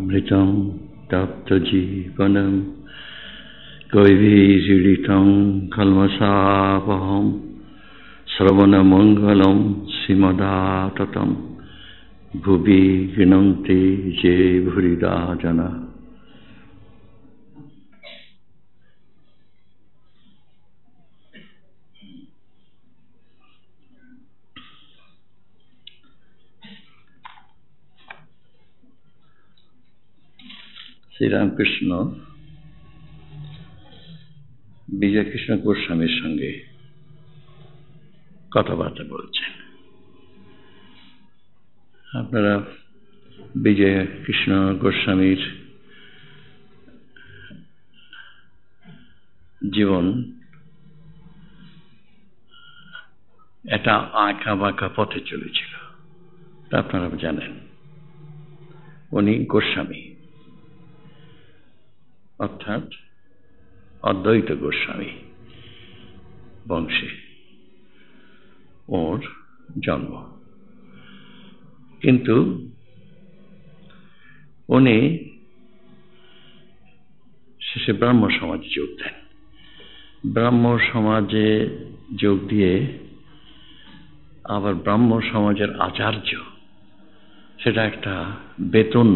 Amritam tapta jivanam Kaiviriritam kalmasapaham Sravana mangalam simadatam Bhubi ginanti je bhurida jana. Sri Ramakrishna Bijoykrishna গোস্বামীর সঙ্গে কথাবার্তা বলছেন। আপনারা বিজয়কৃষ্ণ গোস্বামীর জীবন একটা আঁকা বাঁকা পথে চলেছিল, তা আপনারা জানেন। উনি গোস্বামী, অর্থাৎ অদ্বৈত গোস্বামী বংশে ওর জন্ম। কিন্তু উনি শেষে ব্রাহ্ম সমাজে যোগ দেন। ব্রাহ্ম সমাজে যোগ দিয়ে আবার ব্রাহ্ম সমাজের আচার্য, সেটা একটা বেতন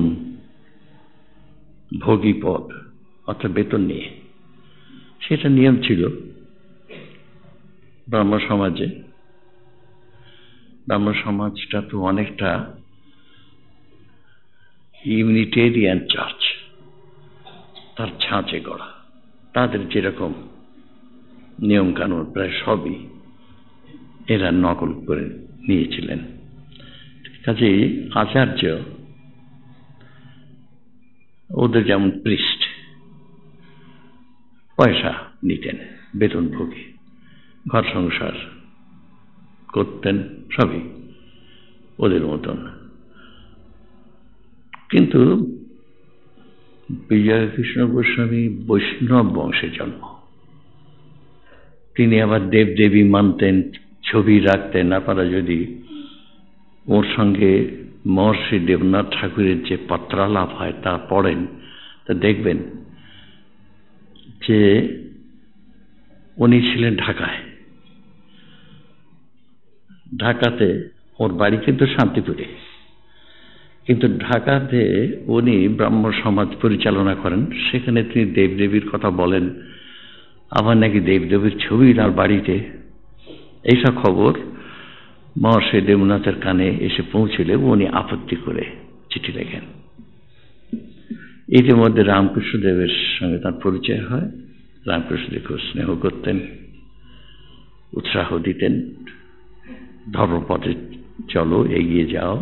ভোগী পদ, অর্থাৎ বেতন নিয়ে, সেটা নিয়ম ছিল ব্রাহ্ম সমাজে। ব্রাহ্ম সমাজটা তো অনেকটা ইউনিটেরিয়ান চার্চ, তার ছাঁচে গড়া। তাদের যেরকম নিয়ম কানুন প্রায় সবই এরা নকল করে নিয়েছিলেন। কাজেই আচার্য ওদের যেমন প্রিস্ট, পয়সা নিতেন বেতনভোগী, ঘর সংসার করতেন, সবই ওদের মতন। কিন্তু বিজয়কৃষ্ণ গোস্বামী বৈষ্ণব বংশে জন্ম। তিনি আবার দেবদেবী মানতেন, ছবি রাখতেন। আপনারা যদি ওর সঙ্গে মহর্ষি দেবনাথ ঠাকুরের যে পত্রালাপ হয় তা পড়েন, তা দেখবেন যে উনি ছিলেন ঢাকায়। ঢাকাতে ওর বাড়ি কিন্তু শান্তিপুরে, কিন্তু ঢাকাতে উনি ব্রাহ্ম সমাজ পরিচালনা করেন। সেখানে তিনি দেবদেবীর কথা বলেন, আবার নাকি দেবদেবীর ছবি তার বাড়িতে। এইসব খবর মহর্ষি দেবনাথের কানে এসে পৌঁছলে উনি আপত্তি করে চিঠি লেখেন। ইতিমধ্যে রামকৃষ্ণদেবের সঙ্গে তার পরিচয় হয়। রামকৃষ্ণদেব স্নেহ করতেন, উৎসাহ দিতেন, ধর্মপথে চলো, এগিয়ে যাও,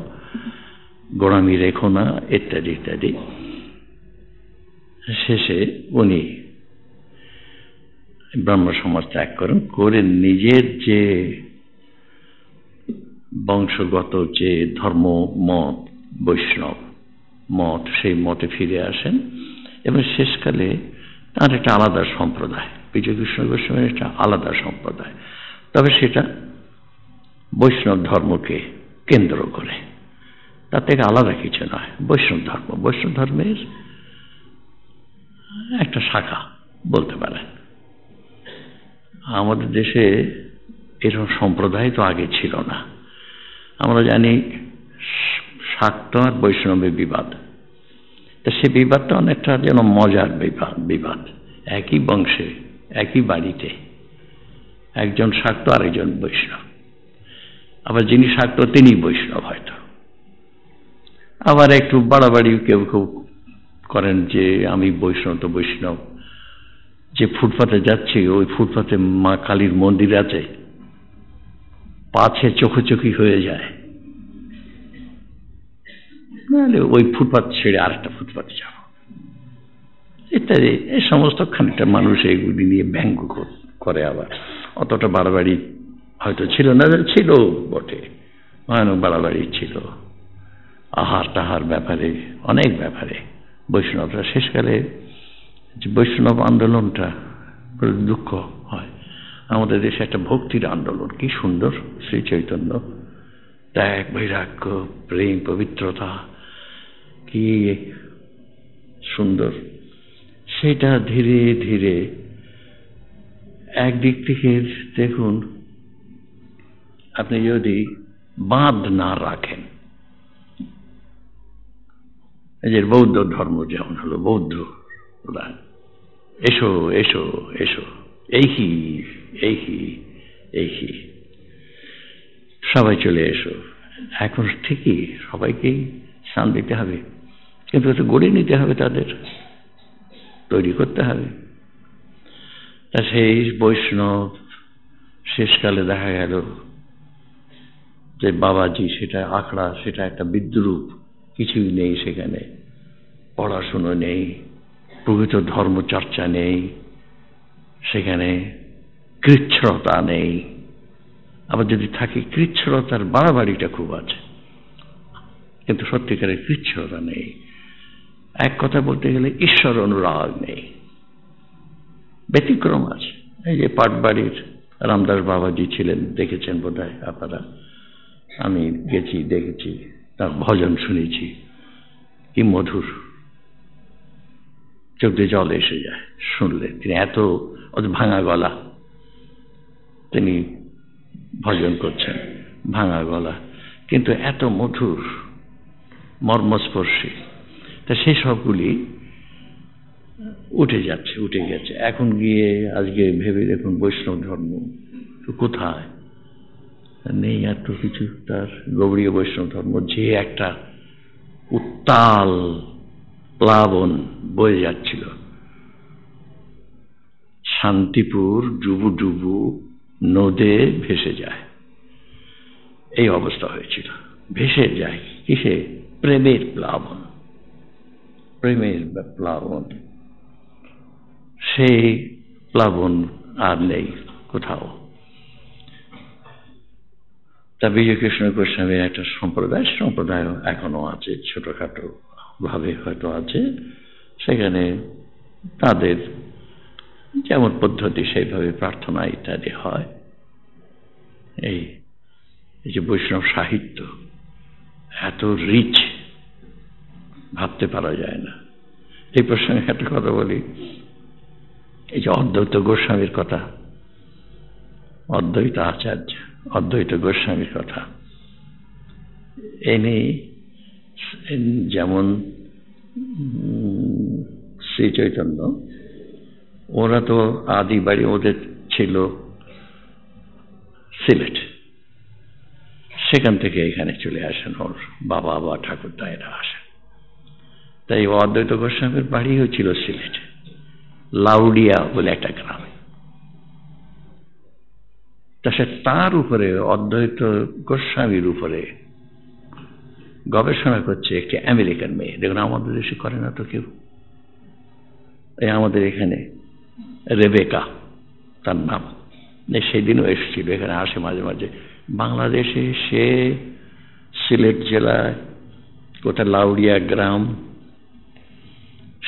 গোড়ামি রেখো না, ইত্যাদি ইত্যাদি। শেষে উনি ব্রাহ্ম সমাজ ত্যাগ করেন, করে নিজের যে বংশগত যে ধর্ম মত, বৈষ্ণব মত, সেই মতে ফিরে আসেন। এবং শেষকালে তার একটা আলাদা সম্প্রদায়, বিজয়কৃষ্ণ গোস্বামীর একটা আলাদা সম্প্রদায়, তবে সেটা বৈষ্ণব ধর্মকে কেন্দ্র করে, তার থেকে আলাদা কিছু নয়। বৈষ্ণব ধর্ম, বৈষ্ণব ধর্মের একটা শাখা বলতে পারেন। আমাদের দেশে এরকম সম্প্রদায় তো আগে ছিল না। আমরা জানি শাক্ত আর বৈষ্ণবের বিবাদ, তা সে বিবাদটা অনেকটা যেন মজার বিবাদ। একই বংশে, একই বাড়িতে একজন শাক্ত আর একজন বৈষ্ণব, আবার যিনি শাক্ত তিনি বৈষ্ণব হয়তো। আবার একটু বাড়াবাড়ি কেউ কেউ করেন যে আমি বৈষ্ণব তো বৈষ্ণব। যে ফুটপাতে যাচ্ছে, ওই ফুটপাতে মা কালীর মন্দির আছে, পাছে চোখোচোখি হয়ে যায়, নাহলে ওই ফুটপাত ছেড়ে আরেকটা ফুটপাতে যাব, ইত্যাদি। এই সমস্ত খানিকটা মানুষ এইগুলি নিয়ে ব্যঙ্গ করে। আবার অতটা বাড়াবাড়ি হয়তো ছিল না, ছিল বটে, ভয়ানক বাড়াবাড়ি ছিল আহার টাহার ব্যাপারে, অনেক ব্যাপারে। বৈষ্ণবরা শেষকালে যে বৈষ্ণব আন্দোলনটা দুঃখ হয়। আমাদের দেশে একটা ভক্তির আন্দোলন, কি সুন্দর শ্রী চৈতন্য, ত্যাগ, বৈরাগ্য, প্রেম, পবিত্রতা, কি সুন্দর, সেটা ধীরে ধীরে একদিক থেকে দেখুন, আপনি যদি বাঁধ না রাখেন, এই যে বৌদ্ধ ধর্ম যেমন হলো, বৌদ্ধ এসো এসো এসো, এই কি এই কি এই কি, সবাই চলে এসো। এখন ঠিকই সবাইকেই স্থান দিতে হবে, কিন্তু এটা গড়ে নিতে হবে, তাদের তৈরি করতে হবে। তা সেই বৈষ্ণব শেষকালে দেখা গেল যে বাবাজি সেটা আখড়া, সেটা একটা বিদ্রূপ, কিছুই নেই সেখানে, পড়াশুনো নেই, প্রকৃত ধর্মচর্চা নেই, সেখানে কৃচ্ছ্রতা নেই, আবার যদি থাকে কৃচ্ছ্রতার বাড়াবাড়িটা খুব আছে, কিন্তু সত্যিকারের কৃচ্ছ্রতা নেই। এক কথা বলতে গেলে ঈশ্বর অনুরাগ নেই, ব্যতিক্রম আছে। এই যে পাটবাড়ির রামদাস বাবাজি ছিলেন, দেখেছেন বোধহয় আপনারা, আমি গেছি, দেখেছি, তার ভজন শুনেছি, কি মধুর, চোখ দিয়ে জল এসে যায় শুনলে। তিনি এত ভাঙা গলা, তিনি ভজন করছেন, ভাঙা গলা, কিন্তু এত মধুর, মর্মস্পর্শী। তা সেই সবগুলি উঠে যাচ্ছে, উঠে গেছে। এখন গিয়ে আজকে ভেবে দেখুন, বৈষ্ণব ধর্ম কোথায় নেই, এত কিছু। তার গৌড়ীয় বৈষ্ণব ধর্ম যে একটা উত্তাল প্লাবন বয়ে যাচ্ছিল, শান্তিপুর ডুবু ডুবু নদে ভেসে যায়, এই অবস্থা হয়েছিল। ভেসে যায় কিসে? প্রেমের প্লাবন, প্রেমের প্লাবন। সেই প্লাবন আর নেই কোথাও। তা বিজয়কৃষ্ণ গোস্বামীর একটা সম্প্রদায় এখনো আছে, ছোটখাটো ভাবে হয়তো আছে, সেখানে তাদের যেমন পদ্ধতি সেইভাবে প্রার্থনা ইত্যাদি হয়। এই যে বৈষ্ণব সাহিত্য এত রিচ, ভাবতে পারা যায় না। এই প্রসঙ্গে একটা কথা বলি, এই যে অদ্বৈত গোস্বামীর কথা, অদ্বৈত আচার্য অদ্বৈত গোস্বামীর কথা এনে, যেমন শ্রী চৈতন্য, ওরা তো আদি বাড়ি ওদের ছিল সিলেট, সেখান থেকে এখানে চলে আসেন, ওর বাবা বা ঠাকুরদা এরা আসেন। তাই অদ্বৈত গোস্বামীর বাড়ি হয়েছিল সিলেট, লাউডিয়া বলে একটা গ্রামে। তা সে তার উপরে, অদ্বৈত গোস্বামীর উপরে গবেষণা করছে একটি আমেরিকান মেয়ে। দেখুন, আমাদের দেশে করে না তো কেউ। এই আমাদের এখানে রেবেকা তার নাম, সেদিনও এসেছিল, এখানে আসে মাঝে মাঝে। বাংলাদেশে সে সিলেট জেলায় কোথায় লাউডিয়া গ্রাম,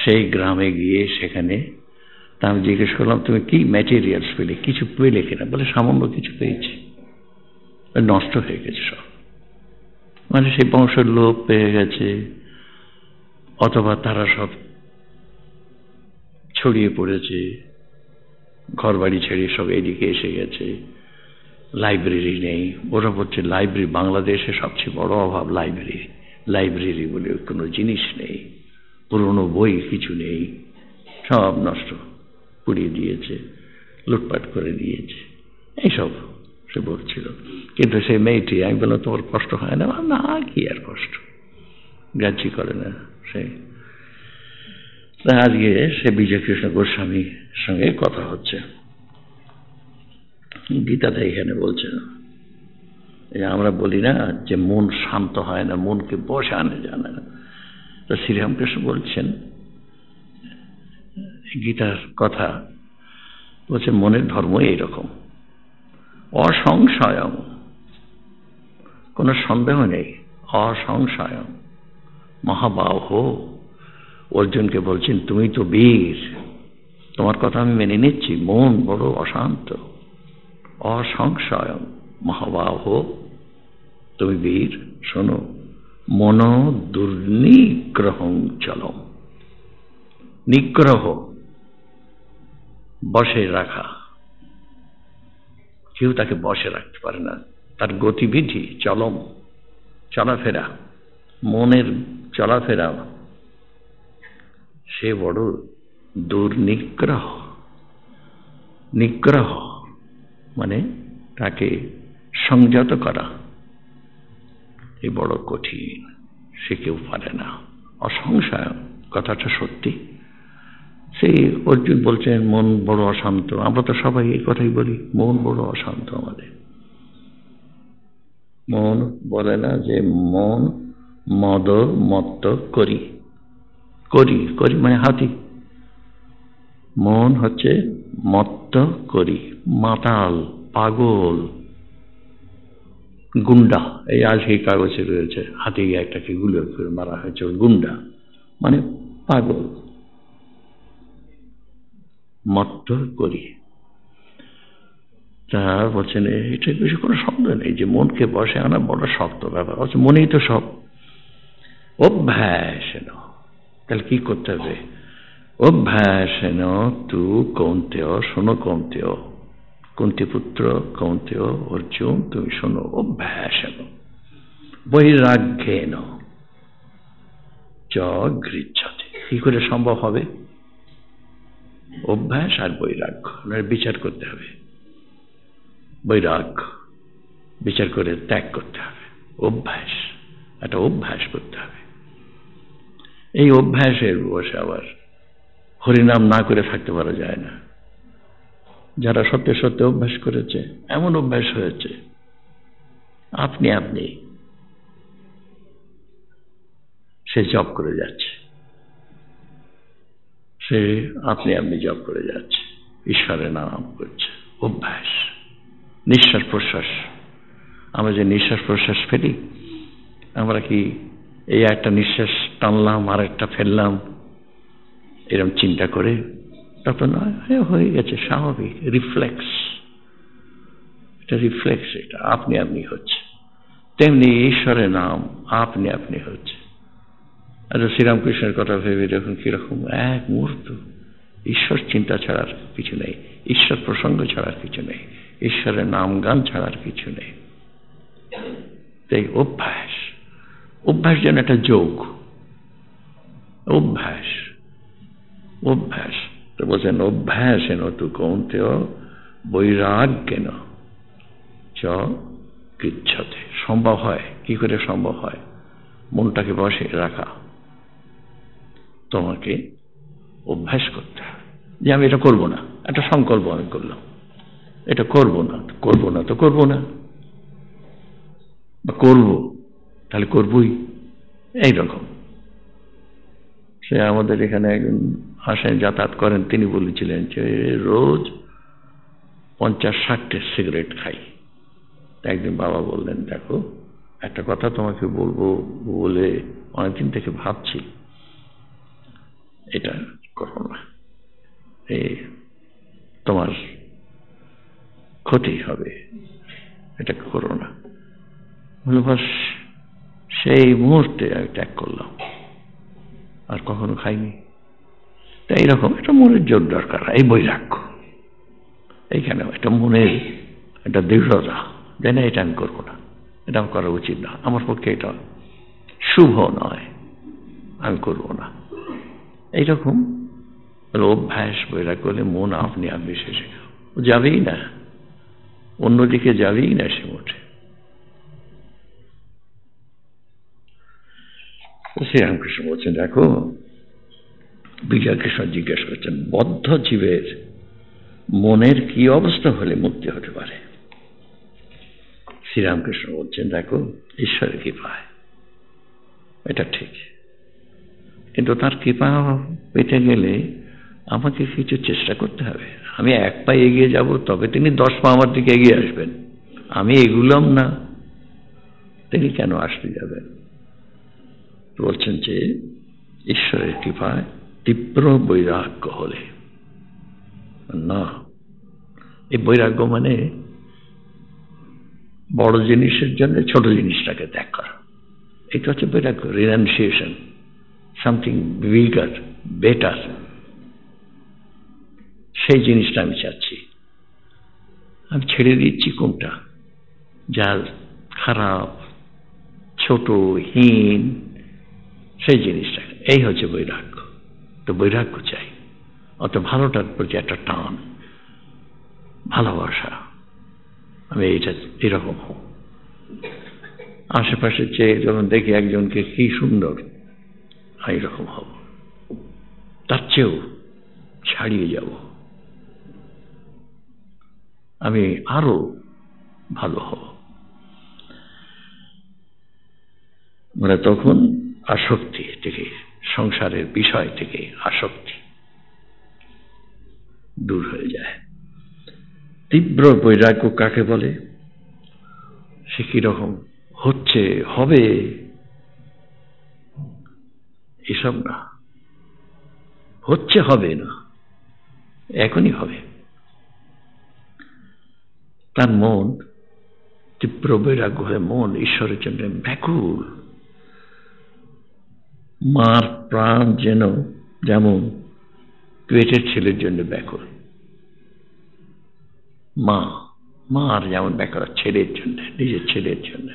সেই গ্রামে গিয়ে সেখানে তা আমি জিজ্ঞেস করলাম, তুমি কি ম্যাটেরিয়ালস পেলে, কিছু পেলে কিনা? বলে সামান্য কিছু পেয়েছি, নষ্ট হয়ে গেছে সব। মানে সেই বংশের লোক পেয়ে গেছে, অথবা তারা সব ছড়িয়ে পড়েছে, ঘর বাড়ি ছেড়ে সব এদিকে এসে গেছে। লাইব্রেরি নেই, ওরা বলছে লাইব্রেরি বাংলাদেশে সবচেয়ে বড় অভাব, লাইব্রেরি বলে কোনো জিনিস নেই, পুরনো বই কিছু নেই, সব নষ্ট, পুড়িয়ে দিয়েছে, লুটপাট করে দিয়েছে, এইসব সে বলছিল। কিন্তু সেই মেয়েটি, আমি বললাম তোমার কষ্ট হয় না? না, কি আর কষ্ট, গ্রাহ্য করে না সে। আজকে সে বিজয়কৃষ্ণ গোস্বামীর সঙ্গে কথা হচ্ছে, গীতাতে এখানে বলছে, আমরা বলি না যে মন শান্ত হয় না, মনকে বসে আনে জানে না। তো শ্রীরামকৃষ্ণ বলছেন গীতার কথা, বলছে মনের ধর্ম এইরকম, অসংশয়ং, কোনো সন্দেহ নেই, অসংশয়ং মহাবাহ। অর্জুনকে বলছেন তুমি তো বীর, তোমার কথা আমি মেনে নিচ্ছি, মন বড় অশান্ত, অসংশয়ং মহাবাহ, তুমি বীর, শোনো, মন দুর্নিগ্রহং চলম, নিগ্রহ, বশে রাখা। কেউ তাকে বশে রাখতে পারে না। তার গতিবিধি, চলাফেরা, মনের চলাফেরা, সে বড় দুর্নিগ্রহ। নিগ্রহ মানে তাকে সংযত করা, এই বড় কঠিন, সে কেউ পারে না। অসংশয় কথাটা সত্যি। সেই অর্জুন বলছেন মন বড় অশান্ত। আমরা তো সবাই এই কথাই বলি, মন বড় অশান্ত আমাদের। মন বলে না যে মন মদ মত্ত করি, করি করি মানে হাতি। মন হচ্ছে মত্ত করি, মাতাল, পাগল, গুন্ডা। এই আজ এই কাগজে রয়েছে, হাতে একটা কি গুলো করে মারা হয়েছে, গুন্ডা মানে পাগল, মত্ত করি। তা বলছেন এটা কিছু কোনো শব্দ নেই যে মনকে বসে আনা বড় শক্ত ব্যাপার। মনেই তো সব। অভ্যাসেন, তাহলে কি করতে হবে? অভ্যাসেন তু কৌন্তেয়, শোনো কৌন্তেয়, কুন্তি পুত্র কৌন্তেয়, অর্জুন তুমি শোনো। অভ্যাসেন বৈরাগ্যেন চ গৃহ্যতে। কি করে সম্ভব হবে? অভ্যাস আর বৈরাগ্য বিচার করতে হবে। বৈরাগ্য বিচার করে ত্যাগ করতে হবে। অভ্যাস, একটা অভ্যাস করতে হবে। এই অভ্যাসের বসে আবার হরিনাম না করে থাকতে পারা যায় না। যারা সত্যি সত্যি অভ্যাস করেছে, এমন অভ্যাস হয়েছে আপনি আপনি সে জপ করে যাচ্ছে, সে আপনি আপনি জপ করে যাচ্ছে, ঈশ্বরের নাম করছে। অভ্যাস। নিঃশ্বাস প্রশ্বাস, আমরা যে নিঃশ্বাস প্রশ্বাস ফেলি, আমরা কি এই একটা নিঃশ্বাস টানলাম আর একটা ফেললাম এরকম চিন্তা করে? তখন হয়ে গেছে স্বাভাবিক, রিফ্লেক্স। এটা রিফ্লেক্স, এটা আপনি আপনি হচ্ছে। তেমনি ঈশ্বরের নাম আপনি আপনি হচ্ছে। আর শ্রীরামকৃষ্ণের কথা ভেবে দেখুন কিরকম, এক মুহূর্ত ঈশ্বর চিন্তা ছাড়ার কিছু নেই, ঈশ্বর প্রসঙ্গ ছাড়ার কিছু নেই, ঈশ্বরের নাম গান ছাড়ার কিছু নেই। তাই অভ্যাস, অভ্যাস যেন একটা যোগ। অভ্যাস, অভ্যাস তো বলছেন অভ্যাসেন তু কৌন্তেয় বৈরাগ্যেন চ গৃহ্যতে। সম্ভব হয় কি করে? সম্ভব হয় মনটাকে বসে রাখা। তোমাকে অভ্যাস করতে হবে যে আমি এটা করবো না। একটা সংকল্প আমি করলাম, এটা করবো না, করবো না তো করবো না, বা করবো তাহলে করবই, এইরকম। সে আমাদের এখানে একজন আসেন, যাতায়াত করেন, তিনি বলেছিলেন যে রোজ 50-60টা সিগারেট খাই। একদিন বাবা বললেন দেখো একটা কথা তোমাকে বলবো বলে অনেকদিন থেকে ভাবছি, এটা করো না, তোমার ক্ষতি হবে, এটা করো না। বলে বাস সেই মুহূর্তে আমি ত্যাগ করলাম, আর কখনো খাইনি। তাই এরকম একটা মনের জোর দরকার, এই বৈরাগ্য। এইখানে একটা মনের একটা দৃঢ়তা, যে না এটা আমি করবো না, এটা আমার করা উচিত না, আমার পক্ষে এটা শুভ নয়, আমি করবো না। এইরকম অভ্যাস বৈরাগ্য হলে মন আপনি আপনি শেষে যাবেই না, অন্যদিকে যাবেই না সে মোটে। শ্রীরামকৃষ্ণ বলছেন দেখো, বিজয় কৃষ্ণ জিজ্ঞেস করছেন বদ্ধ জীবের মনের কি অবস্থা হলে মুক্তি হতে পারে? শ্রীরামকৃষ্ণ বলছেন দেখো, ঈশ্বরের কৃপায় এটা ঠিক, কিন্তু তার কৃপা পেতে গেলে আমাকে কিছু চেষ্টা করতে হবে। আমি এক পা এগিয়ে যাব, তবে তিনি 10 পা আমার দিকে এগিয়ে আসবেন। আমি এগুলাম না, তিনি কেন আসতে যাবেন? বলছেন যে ঈশ্বরের কৃপায় তীব্র বৈরাগ্য হলে না। এই বৈরাগ্য মানে বড় জিনিসের জন্য ছোট জিনিসটাকে ত্যাগ করা, এটা হচ্ছে বৈরাগ্য। রিনাউন্সিয়েশন, সামথিং বিগার, বেটার, সেই জিনিসটা আমি চাচ্ছি। আমি ছেড়ে দিচ্ছি কোনটা, যা খারাপ, ছোট, হীন, সেই জিনিসটা। এই হচ্ছে বৈরাগ্য। তো বৈরাগ্য চাই, অত ভালোটার প্রতি একটা টান, ভালোবাসা। আমি এরকম হব। আশেপাশে চেয়ে যখন দেখি একজনকে কি সুন্দর, আমি এরকম হব, তার চেয়েও ছাড়িয়ে যাব, আমি আরো ভালো হব। মানে তখন আসক্তি থেকে, সংসারের বিষয় থেকে আসক্তি দূর হয়ে যায়। তীব্র বৈরাগ্য কাকে বলে? সে কিরকম হচ্ছে, হবে, এসব না। হচ্ছে, হবে না, এখনই হবে। তার মন তীব্র বৈরাগ্য হয়ে মন ঈশ্বরের জন্য ব্যাকুল। মার প্রাণ যেমন পেটের ছেলের জন্য ব্যাকুল, মার যেমন ব্যাকুল ছেলের জন্য, নিজের ছেলের জন্য।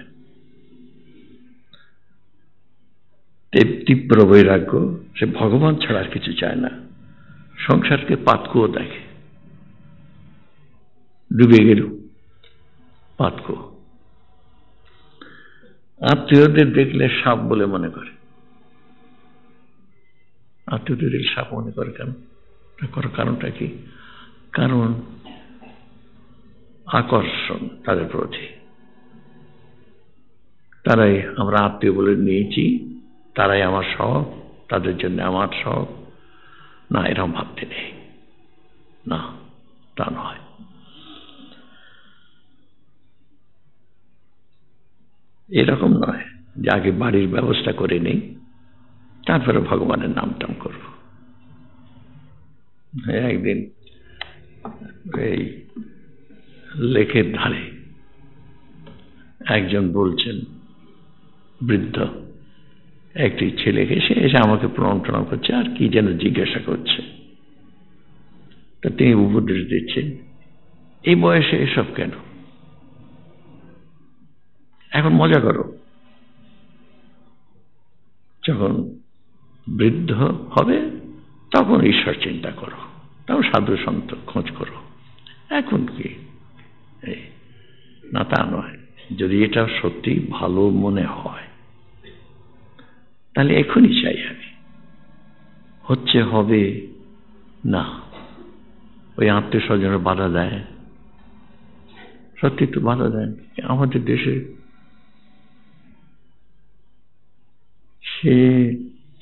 তীব্র বৈরাগ্য, সে ভগবান ছাড়া আর কিছু চায় না। সংসারকে পাতকুয়ো দেখে, ডুবে গেল পাতকুয়ো। আত্মীয়দের দেখলে সাপ বলে মনে করে। আত্মীয়দের দেখলে সাপ মনে করে কেন? কারণটা কি? কারণ আকর্ষণ তাদের প্রতি। তারাই আমরা আত্মীয় বলে নিয়েছি, তারাই আমার সব, তাদের জন্য আমার সব। না, এরকম ভাবতে নেই, না, তা নয়। এরকম নয় যে আগে বাড়ির ব্যবস্থা করে নেই, তারপরে ভগবানের নাম টাম করব। একদিন এই লেকের ধারে একজন বলছেন, বৃদ্ধ একটি ছেলেকে, সে এসে আমাকে প্রণাম টনাম করছে আর কি যেন জিজ্ঞাসা করছে। তা তিনি উপদেশ দিচ্ছেন, এই বয়সে এসব কেন, এখন মজা করো, যখন বৃদ্ধ হবে তখন ঈশ্বর চিন্তা করো, তখন সাধু সন্ত খোঁজ করো, এখন কি? না, তা নয়। যদি এটা সত্যি ভালো মনে হয় তাহলে এখনই চাই আমি। হচ্ছে, হবে না। ওই আত্মীয় স্বজনের বাধা দেয়, সত্যি তো বাধা দেন। আমাদের দেশে সে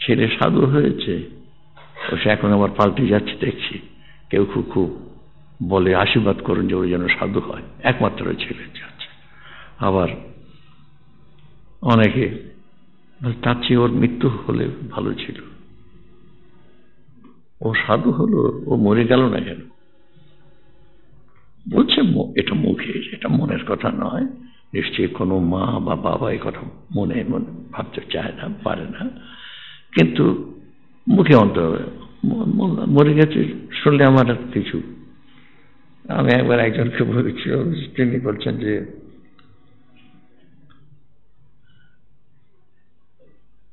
ছেলে সাধু হয়েছে, ও সে এখন আবার পাল্টে যাচ্ছে দেখছি। কেউ খুব বলে আশীর্বাদ করুন যে ওই যেন সাধু হয়, একমাত্র ছেলে যাচ্ছে। আবার অনেকে তার চেয়ে ওর মৃত্যু হলে ভালো ছিল, ও সাধু হলো, ও মরে গেল না কেন? বলছে এটা মুখে, এটা মনের কথা নয়। নিশ্চয়ই কোনো মা বা বাবা এই কথা মনে মনে ভাবতে চায় না, পারে না, কিন্তু মুখে অন্তর মরে গেছে শুনলে আমার কিছু। আমি একবার একজনকে বলেছি, তিনি বলছেন যে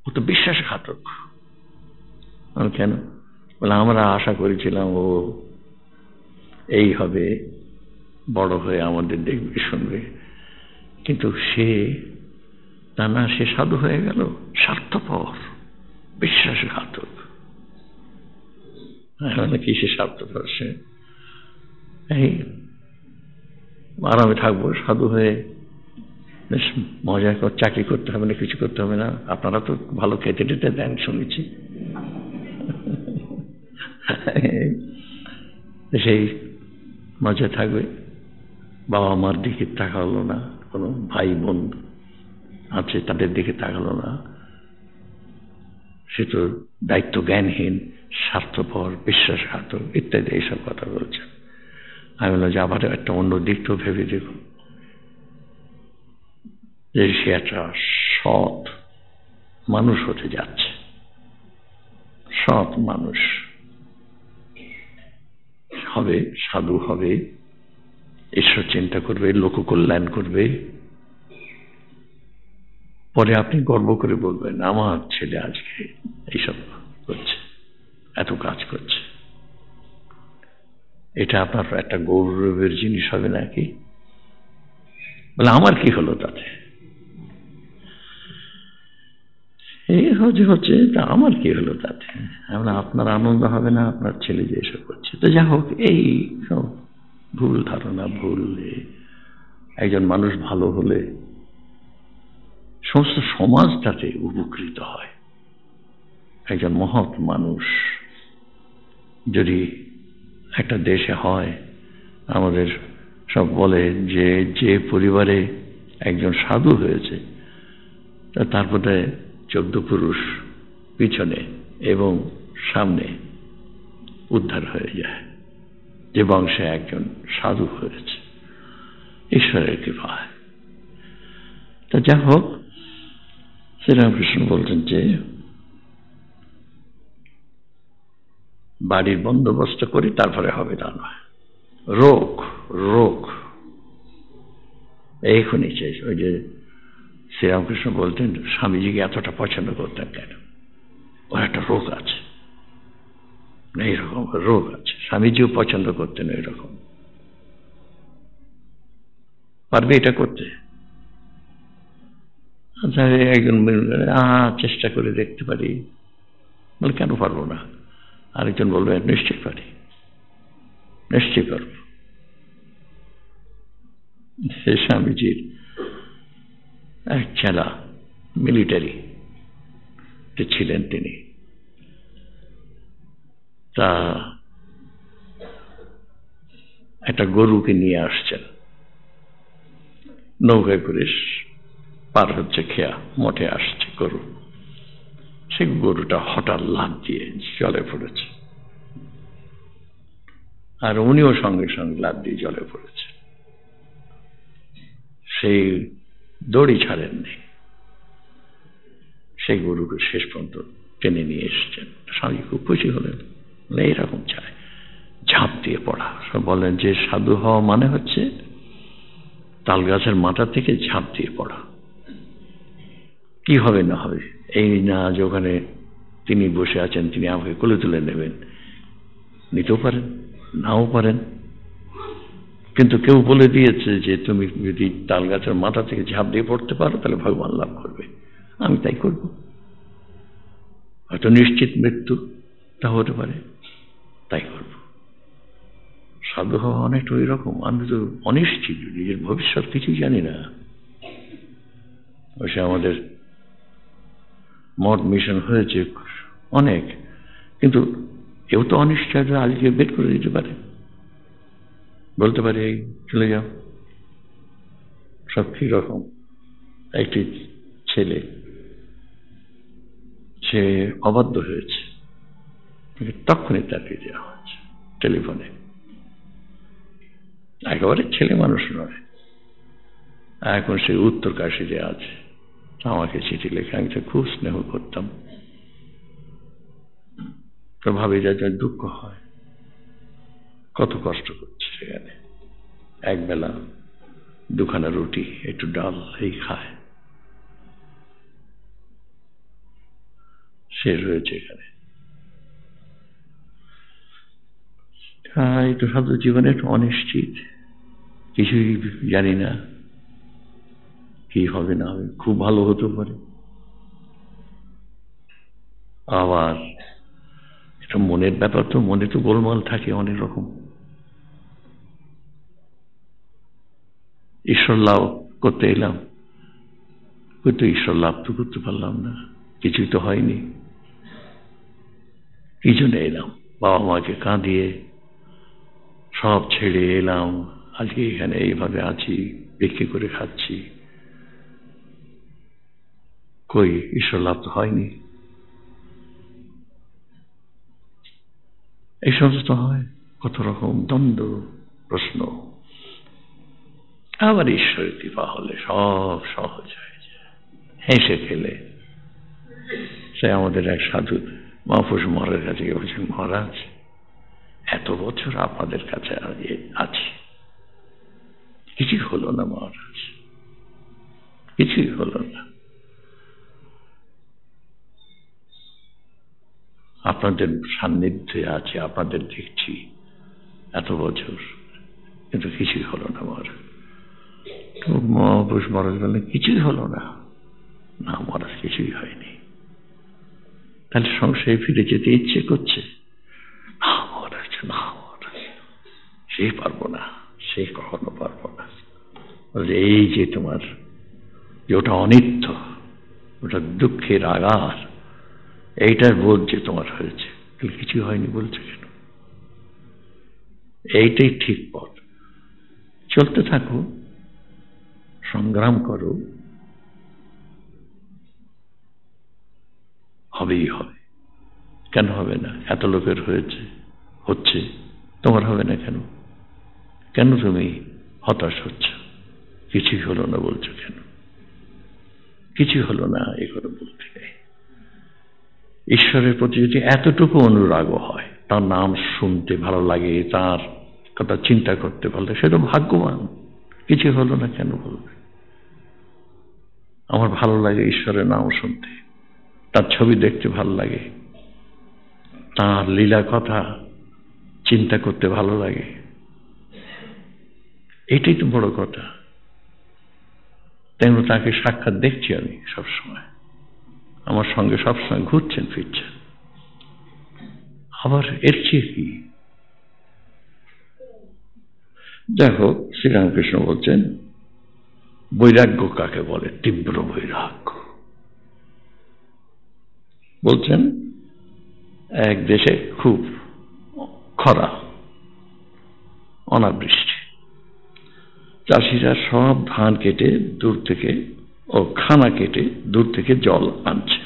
ও তো বিশ্বাসঘাতক। আমি কেন? বলে আমরা আশা করেছিলাম ও এই হবে, বড় হয়ে আমাদের দেখবে শুনবে, কিন্তু সে তা না, সে সাধু হয়ে গেল, স্বার্থপর, বিশ্বাসঘাতক। কিসে স্বার্থপর? সে এই আরামে থাকবো সাধু হয়ে, বেশ মজা চাকরি করতে হবে না, কিছু করতে হবে না, আপনারা তো ভালো খেতে টেতে দেন শুনেছি। সেই মজা থাকবে, বাবা মার দিকে তাকালো না, কোনো ভাই বোন আছে তাদের দিকে তাকালো না, সে তো দায়িত্ব জ্ঞানহীন, স্বার্থপর, বিশ্বাসঘাতক ইত্যাদি এইসব কথা বলছে। আমি বললাম যে আবার একটা অন্য দিকটাও ভেবে দেখুন, যে সে একটা সৎ মানুষ হতে যাচ্ছে, সৎ মানুষ হবে, সাধু হবে, ঈশ্বর চিন্তা করবে, লোক কল্যাণ করবে, পরে আপনি গর্ব করে বলবেন আমার ছেলে আজকে এইসব করছে, এত কাজ করছে। এটা আপনার একটা গৌরবের জিনিস হবে নাকি? বলে আমার কি হলো তাতে, এই হচ্ছে তা আমার কি হলো তাতে? আপনার আনন্দ হবে না আপনার ছেলে যে এসব করছে? তো যা হোক, এই সব ভুল ধারণা, ভুল। একজন মানুষ ভালো হলে সমস্ত সমাজটাতে উপকৃত হয়। একজন মহৎ মানুষ যদি একটা দেশে হয়, আমাদের সব বলে যে যে পরিবারে একজন সাধু হয়েছে তারপরে 14 পুরুষ পিছনে এবং সামনে উদ্ধার হয়ে যায়, যে বংশে একজন সাধু হয়েছে, ঈশ্বরের কৃপায়। তা যা হোক, শ্রীরামকৃষ্ণ বলছেন যে বাড়ির বন্দোবস্ত করি তারপরে হবে, তা নয়। রোগ রোগ এইখানে শেষ। ওই যে শ্রীরামকৃষ্ণ বলতেন স্বামীজিকে এতটা পছন্দ করতেন কেন? ওর একটা রোগ আছে, এইরকম রোগ আছে। স্বামীজিও পছন্দ করতেন এইরকম। পারবে এটা করতে? আচ্ছা, একজন চেষ্টা করে দেখতে পারি, বলে কেন পারবো না? আরেকজন বলবে নিশ্চয় পারি, নিশ্চয় পারব। সে স্বামীজির এক ছেলা মিলিটারি ছিলেন তিনি। তা একটা গরুকে নিয়ে আসছেন, নৌকায় করে পার হচ্ছে, খেয়া মঠে আসছে গরু। সে গরুটা হঠাৎ লাফ দিয়ে জলে পড়েছে, আর উনিও সঙ্গে সঙ্গে লাফ দিয়ে জলে পড়েছে। সেই দড়ি ছাড়েননি, সেই গরুকে শেষ পর্যন্ত টেনে নিয়ে এসছেন। স্বামী খুব খুশি হলেন, এইরকম চায় ঝাঁপ দিয়ে পড়া। সব বলেন যে সাধু হওয়া মানে হচ্ছে তাল গাছের মাথা থেকে ঝাঁপ দিয়ে পড়া। কি হবে না হবে এই না, যে ওখানে তিনি বসে আছেন, তিনি আমাকে কোলে তুলে নেবেন, নিতেও পারেন নাও পারেন, কিন্তু কেউ বলে দিয়েছে যে তুমি যদি তাল গাছের মাথা থেকে ঝাঁপ দিয়ে পড়তে পারো তাহলে ভগবান লাভ করবে। আমি তাই করব, হয়তো নিশ্চিত মৃত্যু তা হতে পারে, তাই করব। সাধু হওয়া অনেকটা ওই রকম। আমি তো অনিশ্চিত, নিজের ভবিষ্যৎ কিছুই জানি না। সে আমাদের মঠ মিশন হয়েছে অনেক, কিন্তু কেউ তো অনিশ্চয়তা আজকে বের করে দিতে পারে, বলতে পারে এই চলে যাও। সব কি রকম? একটি ছেলে, সে অবাধ্য হয়েছে, তখনই তাকে দেওয়া হচ্ছে টেলিফোনে। একেবারে ছেলে মানুষ নয়, এখন সে উত্তর কাশীতে আছে। আমাকে চিঠি লেখে, আমি খুব স্নেহ করতাম। তো ভাবি যাতে দুঃখ হয়, কত কষ্ট করছে সেখানে। একবেলা দুখানা রুটি একটু ডাল এই খায়, সে রয়েছে এখানে। একটু সাধু জীবনে একটু অনিশ্চিত, কিছুই জানি না কি হবে না হবে। খুব ভালো হতে পারে, আবার এটা মনের ব্যাপার, তো মনে তো গোলমাল থাকে অনেক রকম। ঈশ্বর লাভ করতে এলাম, কিন্তু ঈশ্বর লাভ তো করতে পারলাম না, কিছুই তো হয়নি। কি জন্য এলাম? বাবা মাকে কাঁদিয়ে সব ছেড়ে এলাম, আজকে এখানে এইভাবে আছি, বিক্রি করে খাচ্ছি, কই ঈশ্বর লাভ তো হয়নি। এই সমস্ত হয় কত রকম দ্বন্দ্ব প্রশ্ন। আবার ঈশ্বরের কৃপা হলে সব সহজ হয়ে যায়, হেসে খেলে। সে আমাদের এক সাধু মহাপুরুষ মহারাজের কাছে গিয়ে বলছেন, মহারাজ এত বছর আপনাদের কাছে আছি, কিছুই হলো না মহারাজ, কিছুই হলো না। আপনাদের সান্নিধ্যে আছে, আপনাদের দেখছি এত বছর, কিন্তু কিছুই হলো না মহারাজ। মহাপুরুষ মহারাজ বললেন কিছুই হলো না। না মহারাজ, কিছুই হয়নি। তাহলে সংশয়ে ফিরে যেতে ইচ্ছে করছে? না মহারাজ, না মহারাজ, সে পারবো না, সে কখনো পারবো না। এই যে তোমার, যে ওটা অনিত্য, ওটা দুঃখের আগার, এইটার বোধ যে তোমার হয়েছে, তাহলে কিছু হয়নি বলছে কেন? এইটাই ঠিক পথ। চলতে থাকো, সংগ্রাম করো, হবেই হবে। কেন হবে না? এত লোকের হয়েছে, হচ্ছে, তোমার হবে না কেন? কেন তুমি হতাশ হচ্ছ? কিছুই হলো না বলছো কেন? কিছুই হলো না এগুলো বলতে নেই। ঈশ্বরের প্রতি যদি এতটুকু অনুরাগ হয়, তার নাম শুনতে ভালো লাগে, তার কথা চিন্তা করতে ভালো লাগে, সেটা ভাগ্যবান। কিছু হলো না কেন বলবে? আমার ভালো লাগে ঈশ্বরের নাম শুনতে, তার ছবি দেখতে ভালো লাগে, তার লীলা কথা চিন্তা করতে ভালো লাগে, এটাই তো বড় কথা। তেমন তাকে সাক্ষাৎ দেখছি আমি সবসময়, আমার সঙ্গে সবসময় ঘুরছেন ফিরছেন। আবার এর চেয়ে কি? দেখো, শ্রীরামকৃষ্ণ বলছেন বৈরাগ্য কাকে বলে? তীব্র বৈরাগ্য। বলছেন এক দেশে খুব খরা, অনাবৃষ্টি, চাষিরা সব ধান কেটে দূর থেকে, ও খানা কেটে দূর থেকে জল আনছে।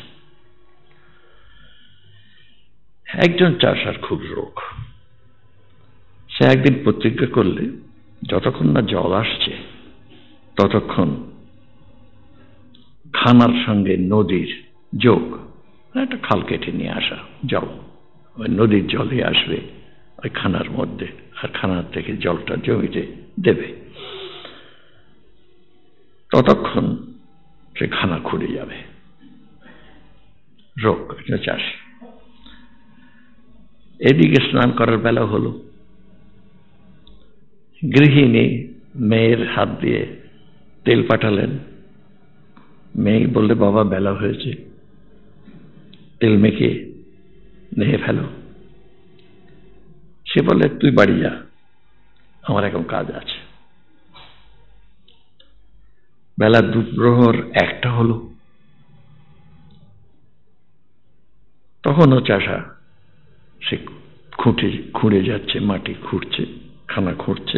একজন চাষার খুব রোগ, সে একদিন প্রতিজ্ঞা করলে যতক্ষণ না জল আসছে ততক্ষণ খানার সঙ্গে নদীর যোগ, একটা খাল কেটে নিয়ে আসা জল, ওই নদীর জলে আসবে ওই খানার মধ্যে, আর খানার থেকে জলটা জমিতে দেবে, ততক্ষণ সে খানা খুঁড়ে যাবে। রোগ চাষি। এদিকে স্নান করার বেলা হলো, গৃহিণী মেয়ের হাত দিয়ে তেল পাঠালেন। মেয়ে বললে বাবা বেলা হয়েছে, তেল মেখে নেহে ফেলো। সে বলে তুই বাড়ি যা, আমার এখন কাজ আছে। বেলা দুপুর একটা হলো, তখনও চাষা সে খুঁড়ে যাচ্ছে, মাটি খুঁড়ছে, খানা খুঁড়ছে,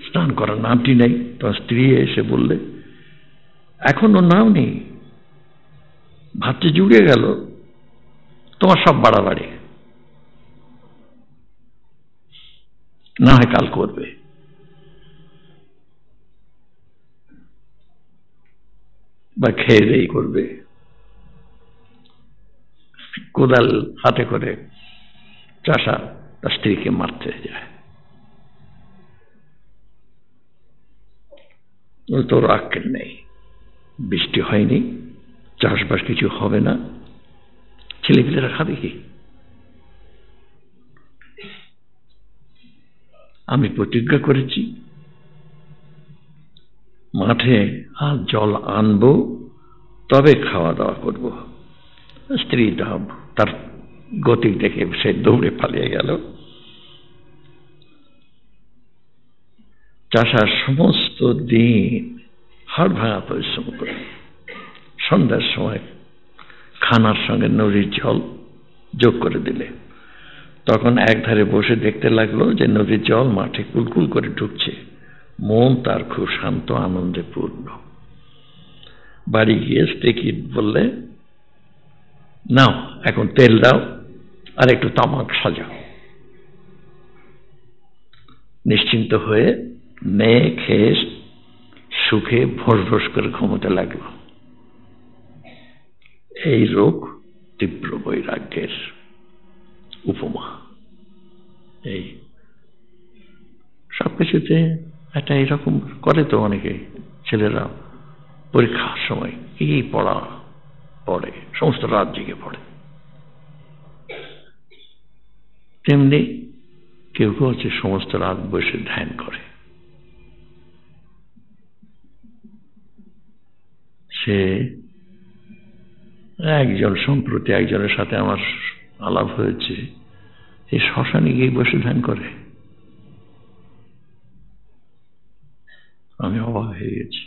স্নান করার নামটি নেই। তোমার স্ত্রী এসে বললে এখনো নাম নেই, ভাবতে জুড়ে গেল, তোমার সব বাড়াবাড়ি, না হয় কাল করবে। বা খেয়ে দেই করবে। কোদাল হাতে করে চাষা তার স্ত্রীকে মারতে যায়। তোর আক্কেল নেই, বৃষ্টি হয়নি, চাষবাস কিছু হবে না, ছেলেপিলেরা খাবে কি? আমি প্রতিজ্ঞা করেছি মাঠে আর জল আনবো, তবে খাওয়া দাওয়া করবো। স্ত্রী তার গতি দেখে সে দৌড়ে পালিয়ে গেল। চাষার সমস্ত দিন হাড় ভাঙা পরিশ্রম করে সন্ধ্যার সময় খানার সঙ্গে নদীর জল যোগ করে দিলে, তখন একধারে বসে দেখতে লাগলো যে নদীর জল মাঠে কুলকুল করে ঢুকছে। মন তার খুব শান্ত, আনন্দে পূর্ণ। বাড়ি গিয়ে স্ত্রীকে বললে নাও এখন তেল দাও আর একটু তামাক সাজাও। নিশ্চিন্ত হয়ে মেয়ে খেয়ে সুখে ভোস ভোস করে ঘুমোতে লাগলো। এই রোগ তীব্র বৈরাগ্যের উপমা। সবকিছুতে একটা এরকম করে তো অনেকে ছেলেরা পরীক্ষার সময় কি পড়ে, সমস্ত রাত জেগে পড়ে। তেমনি কেউ কেউ হচ্ছে সমস্ত রাত বসে ধ্যান করে। সে সম্প্রতি একজনের সাথে আমার আলাপ হয়েছে, এই শ্মশানে গিয়ে বসে ধ্যান করে। আমি অবাক হয়ে গেছি।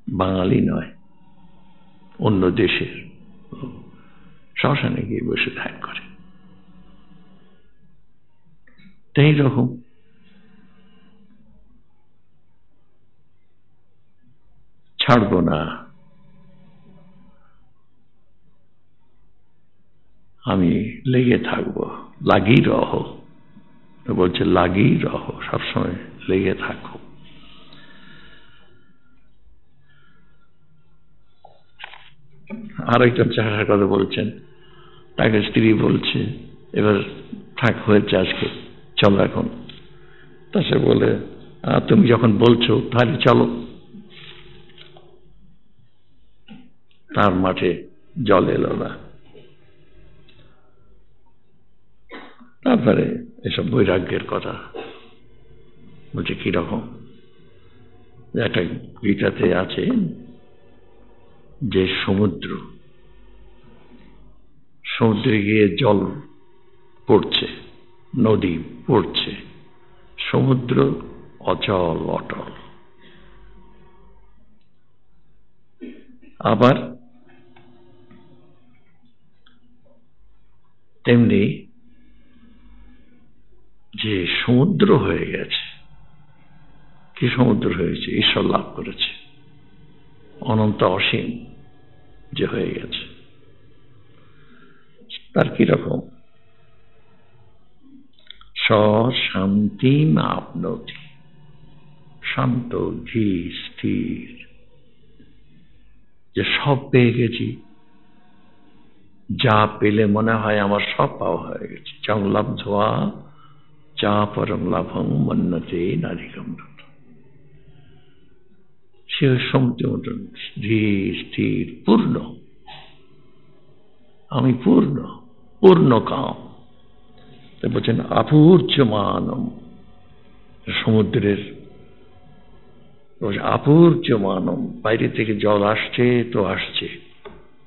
বাঙালি নয়, অন্য দেশের, শ্মশানে গিয়ে বসে ধ্যান করে। তাই রকম ছাড়বো না, আমি লেগে থাকবো, লাগি রহো, বলছে লাগি রহো, সবসময় লেগে থাকো। আর একজন চাকরার কথা বলছেন, তাকে স্ত্রী বলছে এবার থাক, হয়েছে আজকে, চলো এখন। তা সে বলে তুমি যখন বলছো তাহলে চলো। তার মাঠে জল এলো না। তারপরে এসব বৈরাগ্যের কথা বলছে, কিরকম একটা গীতাতে আছে যে সমুদ্রে গিয়ে জল পড়ছে, নদী পড়ছে, সমুদ্র অচল অটল। আবার তেমনি যে সমুদ্র হয়ে গেছে, কি সমুদ্র হয়েছে, ঈশ্বর লাভ করেছে, অনন্ত অসীম যে হয়ে গেছে, তার কিরকম শান্তি আপনতি, শান্ত ধীর স্থির, যে সব পেয়ে গেছি, যা পেলে মনে হয় আমার সব পাওয়া হয়ে গেছে। চং লব্ধ্বা চা পরম লাভং মন্যতে নাধিকম। সে সমুদ্র মতন ধীর স্থির, পূর্ণ। আমি পূর্ণ কাম। বলছেন আপূর্যমানম, সমুদ্রের আপূর্যমানম, বাইরে থেকে জল আসছে তো আসছে,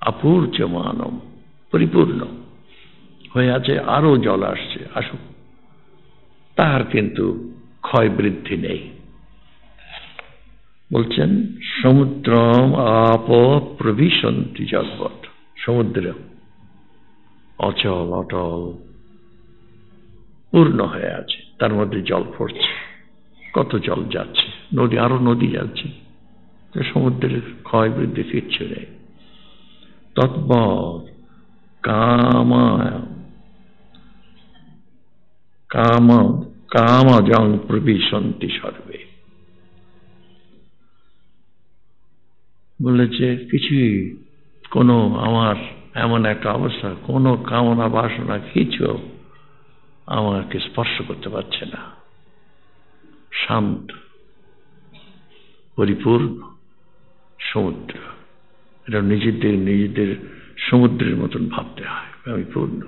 আপূর্যমানম, পরিপূর্ণ হয়ে আছে, আরো জল আসছে, আসুক, তার কিন্তু ক্ষয় বৃদ্ধি নেই। বলছেন সমুদ্রম আপ প্রভিশন্তি জগৎ, সমুদ্র অচল অটল পূর্ণ হয়ে আছে, তার মধ্যে জল পড়ছে, কত জল যাচ্ছে, নদী, আরো নদী যাচ্ছে, সমুদ্রের ক্ষয় বৃদ্ধি কিচ্ছু নেই। তৎপর কামজং প্রবিশন্তি সর্বে। বলেছে কিছুই, কোনো আমার এমন একটা অবস্থা, কোনো কামনা বাসনা কিছু আমাকে স্পর্শ করতে পারছে না, শান্ত পরিপূর্ণ সমুদ্র। এটা নিজেদের সমুদ্রের মতন ভাবতে হয়, আমি পূর্ণ,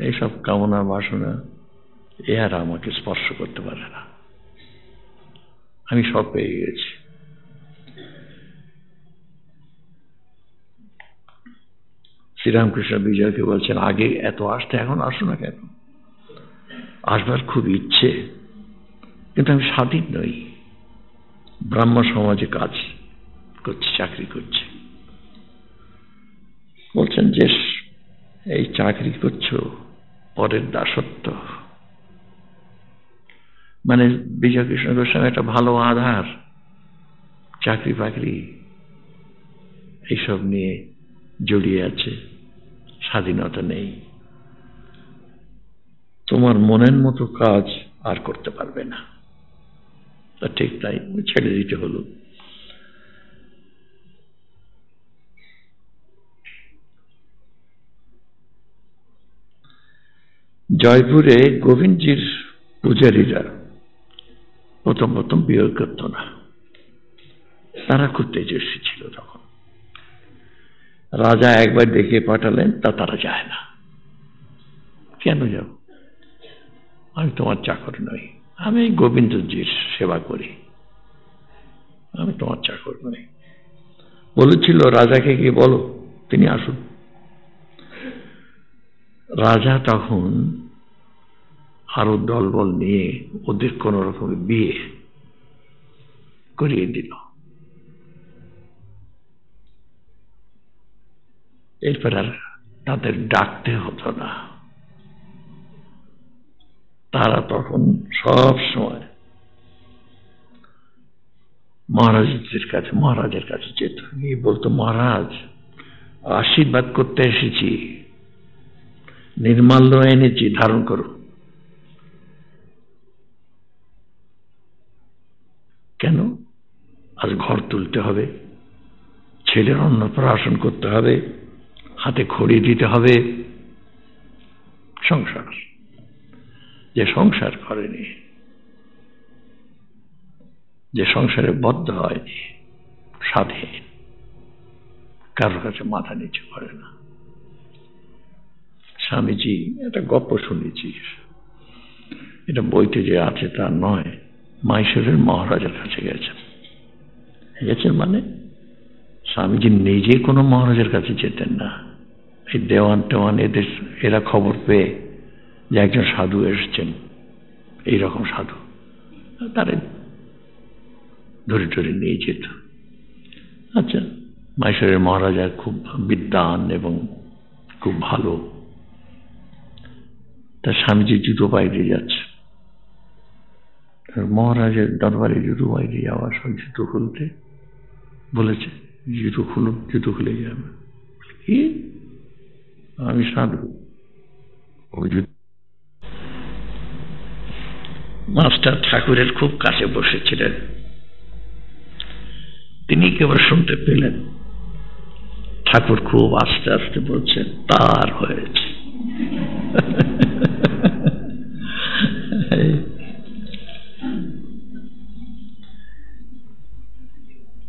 এইসব কামনা বাসনা এ আর আমাকে স্পর্শ করতে পারে না, আমি সব পেয়ে গেছি। শ্রীরামকৃষ্ণ বিজয়কে বলছেন, আগে এত আসতে, এখন আসো না কেন? আসবার খুব ইচ্ছে, কিন্তু আমি স্বাধীন নই, ব্রাহ্ম সমাজে কাজ করছি, চাকরি করছি। বলছেন যে এই চাকরি করছো পরের দাসত্ব, মানে বিজয়কৃষ্ণ গোস্বামী একটা ভালো আধার, চাকরি বাকরি এইসব নিয়ে জড়িয়ে আছে, স্বাধীনতা নেই, তোমার মনের মতো কাজ আর করতে পারবে না। তা ঠিক তাই, ছেড়ে দিতে হলো। জয়পুরে গোবিন্দজির পূজারীরা প্রথম প্রথম বিয়ে করত না, তারা খুব তেজস্বী ছিল। তখন রাজা একবার ডেকে পাঠালেন, তারা যায় না। কেন যাব? আমি তোমার চাকর নই, আমি গোবিন্দজির সেবা করি, আমি তোমার চাকর নই। বলেছিল রাজাকে গিয়ে বলো তিনি আসুন। রাজা তখন আরো দলবল নিয়ে ওদের কোন রকম বিয়ে করিয়ে দিল। এরপর আর তাদের ডাকতে হতো না, তারা তখন সব সময় মহারাজের কাছে যেত, গিয়ে বলতো মহারাজ আশীর্বাদ করতে এসেছি, নির্মাল্য এনেছি, ধারণ করো। কেন? আজ ঘর তুলতে হবে, ছেলের অন্নপ্রাশন করতে হবে, হাতে খড়ি দিতে হবে। সংসার, যে সংসার করেনি, যে সংসারে বদ্ধ হয়নি, স্বাধীন, কারোর কাছে মাথা নিচু করে না। স্বামীজি একটা গল্প শুনেছি, এটা বইতে যে আছে তা নয়। মাইসোরের মহারাজের কাছে গেছেন মানে স্বামীজি নিজে কোনো মহারাজের কাছে যেতেন না। এই দেওয়ান টেওয়ান এরা খবর পেয়ে যে একজন সাধু এসেছেন, এইরকম সাধু, তারা ধরে ধরে নিয়ে যেত। আচ্ছা, মাইসোরের মহারাজা খুব বিদ্বান এবং খুব ভালো। তার স্বামীজি জুতো পায়ে দিয়ে যাচ্ছে, মহারাজের দরবারে জুতো পায়ে দিয়ে যাওয়ার সময় জুতো খুলতে বলেছে, জুতো খুলুন, জুতো খুলে যাবে। কি? আমি সাধু। মাস্টার ঠাকুরের খুব কাছে বসেছিলেন, তিনি কেবল শুনতে পেলেন ঠাকুর খুব আস্তে আস্তে বলছেন, তার হয়েছে।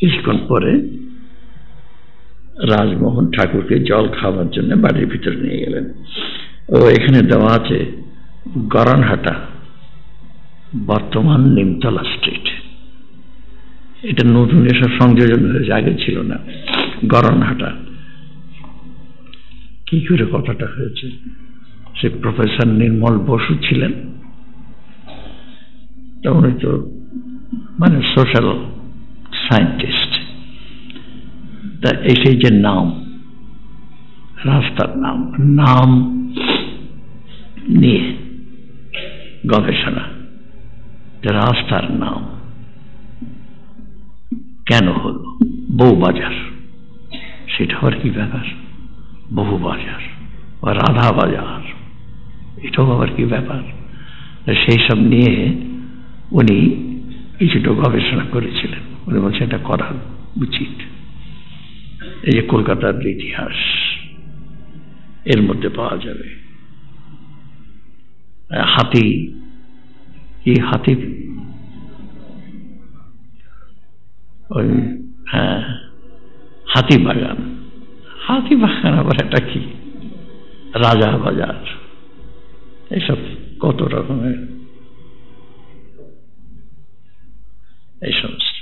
কিছুক্ষণ পরে রাজমোহন ঠাকুরকে জল খাওয়ার জন্য বাড়ির ভিতরে নিয়ে গেলেন। ও এখানে দেওয়া আছে গরানহাটা, বর্তমান নিমতলা স্ট্রিট। এটা নতুন এসব সংযোজন হয়েছে, আগে ছিল না। গরানহাটা কি করে কথাটা হয়েছে? সে প্রফেসর নির্মল বসু ছিলেন, উনি তো মানে সোশ্যাল সায়েন্টিস্ট। তা এই যে নাম, রাস্তার নাম নিয়ে গবেষণা, রাস্তার নাম কেন হলো বউবাজার? সেটা আবার কি ব্যাপার? বহুবাজার বা রাধা বাজার, এটাও আবার কি ব্যাপার? সেই সব নিয়ে উনি কিছুটা গবেষণা করেছিলেন। উনি বলছেন এটা করা উচিত। এই যে কলকাতার ইতিহাস এর মধ্যে পাওয়া যাবে। হাতি, এই হাতি, ওই হ্যাঁ হাতিবাগান, হাতিবাগান আবার একটা কি? রাজা বাজার, এইসব কত রকমের এই সমস্ত।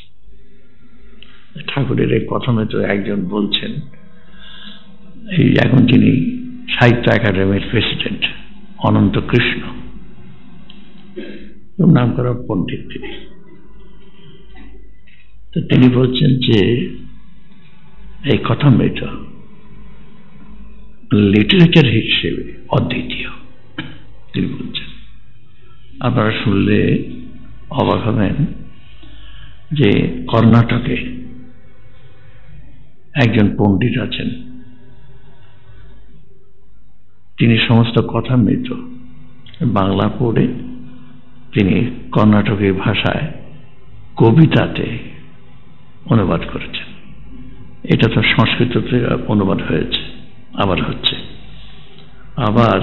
ঠাকুরের এই প্রথমে তো একজন বলছেন, এই এখন যিনি সাহিত্য একাডেমির প্রেসিডেন্ট অনন্ত কৃষ্ণ, নাম করা পণ্ডিত তিনি, তো তিনি বলছেন যে এই কথামৃত লিটারেচার হিসেবে অদ্বিতীয়। তিনি বলছেন, আপনারা শুনলে অবাক হবেন যে কর্ণাটকে একজন পণ্ডিত আছেন, তিনি সমস্ত কথামৃত বাংলা পড়ে তিনি কর্ণাটকী ভাষায় কবিতাতে অনুবাদ করেছেন। এটা তো সংস্কৃততে অনুবাদ হয়েছে, আবার হচ্ছে। আবার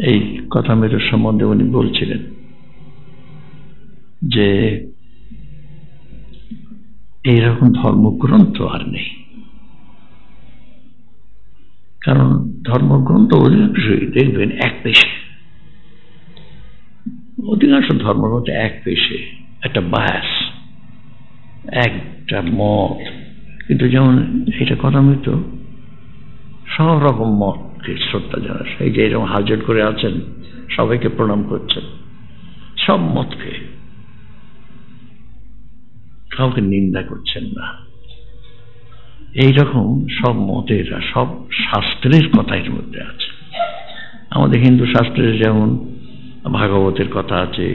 এই কথামৃত সম্বন্ধে উনি বলছিলেন যে এইরকম ধর্মগ্রন্থ আর নেই, কারণ ধর্মগ্রন্থ অধিকাংশই দেখবেন এক পেশে, অধিকাংশ ধর্মগ্রন্থ এক পেশে, একটা বায়াস, একটা মত। কিন্তু যেমন এটা কথামৃত সব রকম মতকে শ্রদ্ধা জানাচ্ছে, এই যে এরকম হাজির করে আছেন, সবাইকে প্রণাম করছেন, সব মতকে, কাউকে নিন্দা করছেন না। এইরকম সব মতের সব শাস্ত্রের কথা এর মধ্যে আছে। আমাদের হিন্দু শাস্ত্রে যেমন ভাগবতের কথা আছে,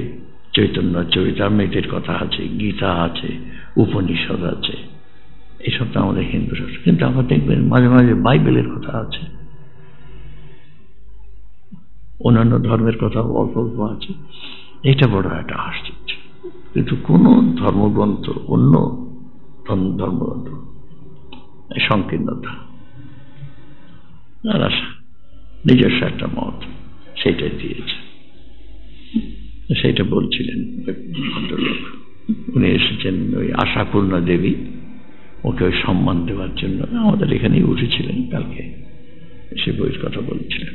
চৈতন্য চরিতামৃতের কথা আছে, গীতা আছে, উপনিষদ আছে, এইসব তো আমাদের হিন্দু শাস্ত্র। কিন্তু আমরা দেখবেন মাঝে মাঝে বাইবেলের কথা আছে, অন্যান্য ধর্মের কথা অল্প অল্প আছে। এটা বড় একটা আশ্চর্য। কিন্তু কোন ধর্মগ্রন্থ অন্য ধর্মগ্রন্থ সংকীর্ণতা আর নিজস্ব একটা মত সেটাই দিয়েছে। সেইটা বলছিলেন ভদ্রলোক, উনি এসেছেন ওই আশাপূর্ণা দেবী, ওকে ওই সম্মান দেওয়ার জন্য আমাদের এখানেই উঠেছিলেন কালকে, সে বইয়ের কথা বলছিলেন।